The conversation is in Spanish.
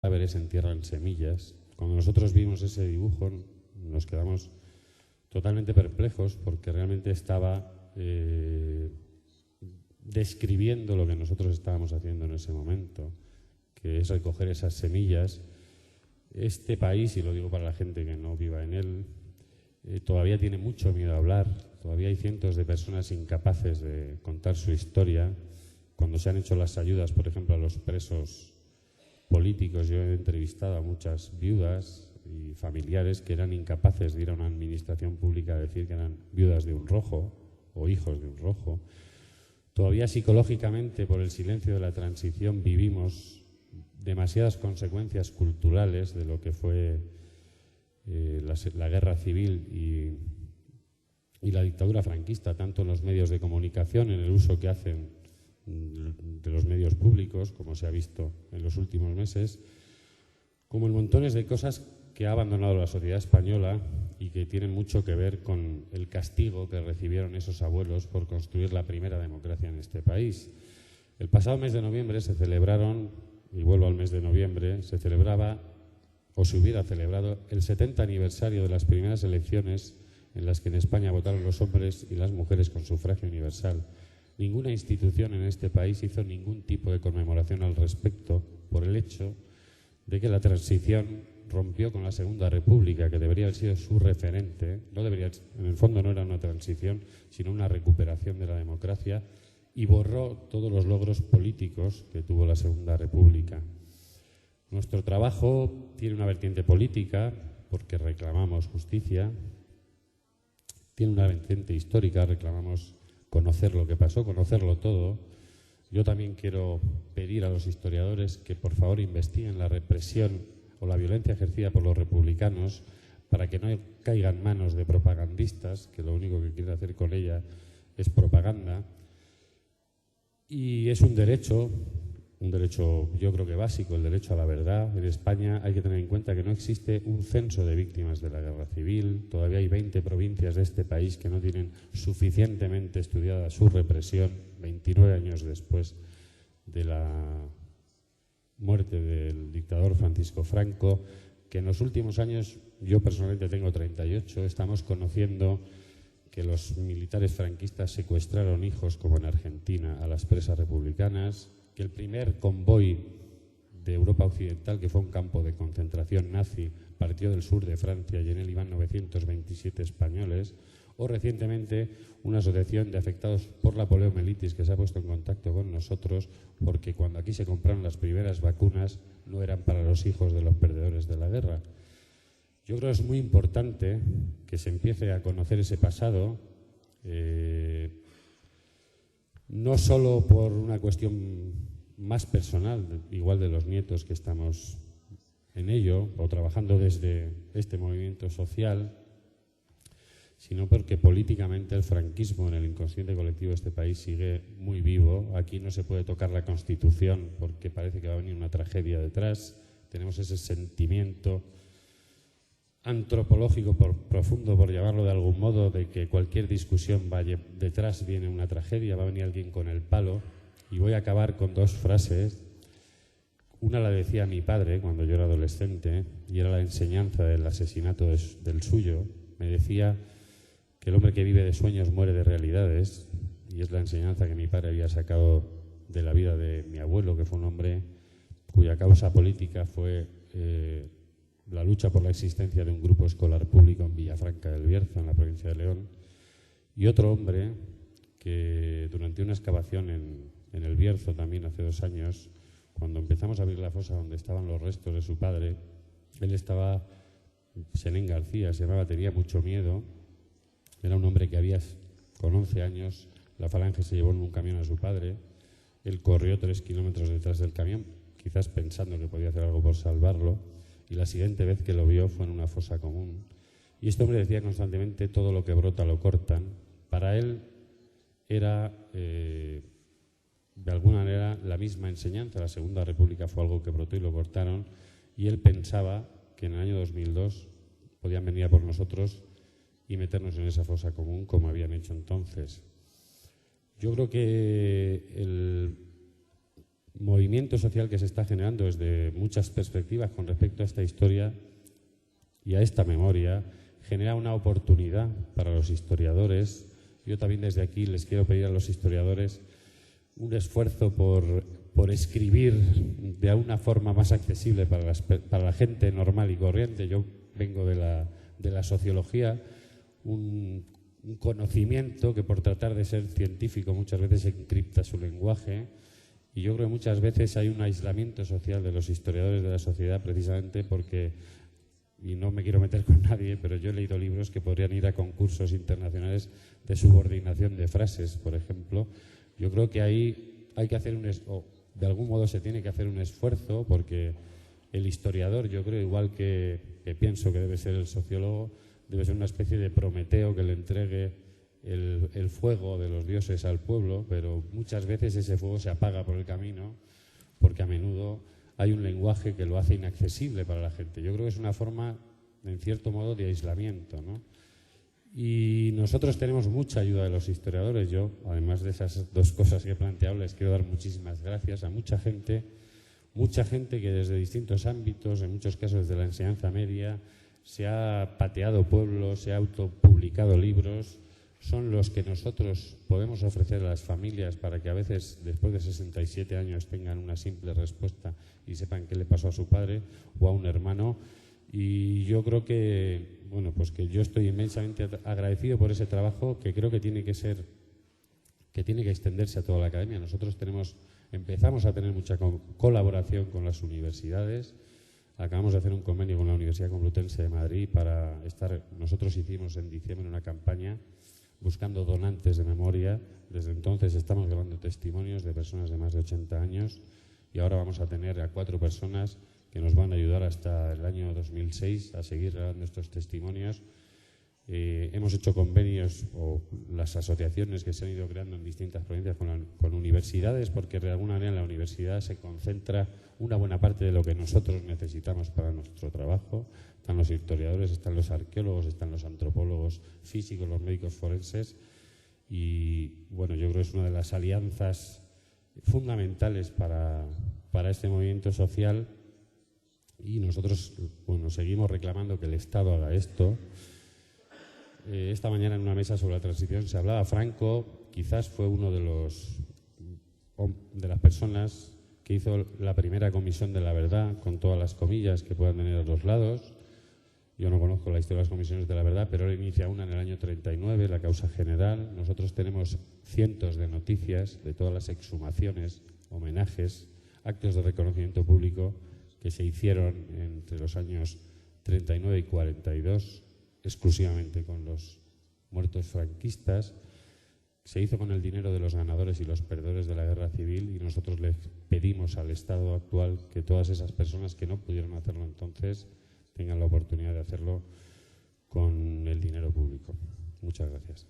cadáveres entierran semillas. Cuando nosotros vimos ese dibujo nos quedamos totalmente perplejos porque realmente estaba describiendo lo que nosotros estábamos haciendo en ese momento, que es recoger esas semillas. Este país, y lo digo para la gente que no viva en él, todavía tiene mucho miedo a hablar, todavía hay cientos de personas incapaces de contar su historia. Cuando se han hecho las ayudas, por ejemplo, a los presos políticos, yo he entrevistado a muchas viudas y familiares que eran incapaces de ir a una administración pública a decir que eran viudas de un rojo o hijos de un rojo. Todavía psicológicamente, por el silencio de la transición, vivimos demasiadas consecuencias culturales de lo que fue la guerra civil y la dictadura franquista, tanto en los medios de comunicación, en el uso que hacen de los medios públicos, como se ha visto en los últimos meses, como en montones de cosas que ha abandonado la sociedad española y que tienen mucho que ver con el castigo que recibieron esos abuelos por construir la primera democracia en este país. El pasado mes de noviembre se celebraron, y vuelvo al mes de noviembre, se celebraba o se hubiera celebrado el 70 aniversario de las primeras elecciones en las que en España votaron los hombres y las mujeres con sufragio universal. Ninguna institución en este país hizo ningún tipo de conmemoración al respecto por el hecho de que la transición rompió con la Segunda República, que debería haber sido su referente. No debería, en el fondo no era una transición, sino una recuperación de la democracia, y borró todos los logros políticos que tuvo la Segunda República. Nuestro trabajo tiene una vertiente política, porque reclamamos justicia, tiene una vertiente histórica, reclamamos conocer lo que pasó, conocerlo todo. Yo también quiero pedir a los historiadores que por favor investiguen la represión o la violencia ejercida por los republicanos para que no caigan en manos de propagandistas, que lo único que quieren hacer con ella es propaganda. Y es un derecho yo creo que básico, el derecho a la verdad. En España hay que tener en cuenta que no existe un censo de víctimas de la guerra civil. Todavía hay 20 provincias de este país que no tienen suficientemente estudiada su represión, 29 años después de la muerte del dictador Francisco Franco, que en los últimos años, yo personalmente tengo 38, estamos conociendo que los militares franquistas secuestraron hijos, como en Argentina, a las presas republicanas, que el primer convoy de Europa Occidental, que fue un campo de concentración nazi, partió del sur de Francia y en él iban 927 españoles, o recientemente una asociación de afectados por la poliomielitis que se ha puesto en contacto con nosotros porque cuando aquí se compraron las primeras vacunas no eran para los hijos de los perdedores de la guerra. Yo creo que es muy importante que se empiece a conocer ese pasado, no solo por una cuestión más personal, igual de los nietos que estamos en ello o trabajando desde este movimiento social, sino porque políticamente el franquismo en el inconsciente colectivo de este país sigue muy vivo. Aquí no se puede tocar la Constitución porque parece que va a venir una tragedia detrás. Tenemos ese sentimiento antropológico profundo, por llamarlo de algún modo, de que cualquier discusión detrás viene una tragedia, va a venir alguien con el palo. Y voy a acabar con dos frases. Una la decía mi padre cuando yo era adolescente y era la enseñanza del asesinato del suyo. Me decía que el hombre que vive de sueños muere de realidades, y es la enseñanza que mi padre había sacado de la vida de mi abuelo, que fue un hombre cuya causa política fue la lucha por la existencia de un grupo escolar público en Villafranca del Bierzo, en la provincia de León, y otro hombre que durante una excavación en el Bierzo también hace 2 años, cuando empezamos a abrir la fosa donde estaban los restos de su padre, él estaba, Senén García, se llamaba, tenía mucho miedo, era un hombre que había, con 11 años, la Falange se llevó en un camión a su padre, él corrió 3 kilómetros detrás del camión, quizás pensando que podía hacer algo por salvarlo, y la siguiente vez que lo vio fue en una fosa común. Y este hombre decía constantemente: todo lo que brota lo cortan. Para él era, de alguna manera, la misma enseñanza. La Segunda República fue algo que brotó y lo cortaron, y él pensaba que en el año 2002 podían venir a por nosotros y meternos en esa fosa común como habían hecho entonces. Yo creo que movimiento social que se está generando desde muchas perspectivas con respecto a esta historia y a esta memoria genera una oportunidad para los historiadores. Yo también desde aquí les quiero pedir a los historiadores un esfuerzo por escribir de una forma más accesible para la gente normal y corriente. Yo vengo de la sociología, un conocimiento que por tratar de ser científico muchas veces encripta su lenguaje, y yo creo que muchas veces hay un aislamiento social de los historiadores de la sociedad precisamente porque, y no me quiero meter con nadie, pero yo he leído libros que podrían ir a concursos internacionales de subordinación de frases, por ejemplo. Yo creo que ahí hay que hacer de algún modo se tiene que hacer un esfuerzo, porque el historiador, yo creo, igual que pienso que debe ser el sociólogo, debe ser una especie de Prometeo que le entregue el fuego de los dioses al pueblo, pero muchas veces ese fuego se apaga por el camino porque a menudo hay un lenguaje que lo hace inaccesible para la gente. Yo creo que es una forma, en cierto modo, de aislamiento, ¿no? Y nosotros tenemos mucha ayuda de los historiadores. Yo, además de esas dos cosas que he planteado, les quiero dar muchísimas gracias a mucha gente que desde distintos ámbitos, en muchos casos desde la enseñanza media, se ha pateado pueblos, se ha autopublicado libros. Son los que nosotros podemos ofrecer a las familias para que a veces, después de 67 años, tengan una simple respuesta y sepan qué le pasó a su padre o a un hermano. Y yo creo que, bueno, pues que yo estoy inmensamente agradecido por ese trabajo, que creo que tiene que extenderse a toda la academia. Nosotros empezamos a tener mucha colaboración con las universidades. Acabamos de hacer un convenio con la Universidad Complutense de Madrid para estar. Nosotros hicimos en diciembre una campaña buscando donantes de memoria. Desde entonces estamos grabando testimonios de personas de más de 80 años y ahora vamos a tener a 4 personas que nos van a ayudar hasta el año 2006 a seguir grabando estos testimonios. Hemos hecho convenios, o las asociaciones que se han ido creando en distintas provincias con universidades, porque de alguna manera en la universidad se concentra una buena parte de lo que nosotros necesitamos para nuestro trabajo. Están los historiadores, están los arqueólogos, están los antropólogos físicos, los médicos forenses. Y bueno, yo creo que es una de las alianzas fundamentales para este movimiento social. Y nosotros, bueno, seguimos reclamando que el Estado haga esto. Esta mañana en una mesa sobre la transición se hablaba. Franco quizás fue uno de las personas que hizo la primera comisión de la verdad, con todas las comillas que puedan tener a los lados. Yo no conozco la historia de las comisiones de la verdad, pero él inicia una en el año 39, la causa general. Nosotros tenemos cientos de noticias de todas las exhumaciones, homenajes, actos de reconocimiento público que se hicieron entre los años 39 y 42, exclusivamente con los muertos franquistas. Se hizo con el dinero de los ganadores y los perdedores de la guerra civil, y nosotros le pedimos al Estado actual que todas esas personas que no pudieron hacerlo entonces tengan la oportunidad de hacerlo con el dinero público. Muchas gracias.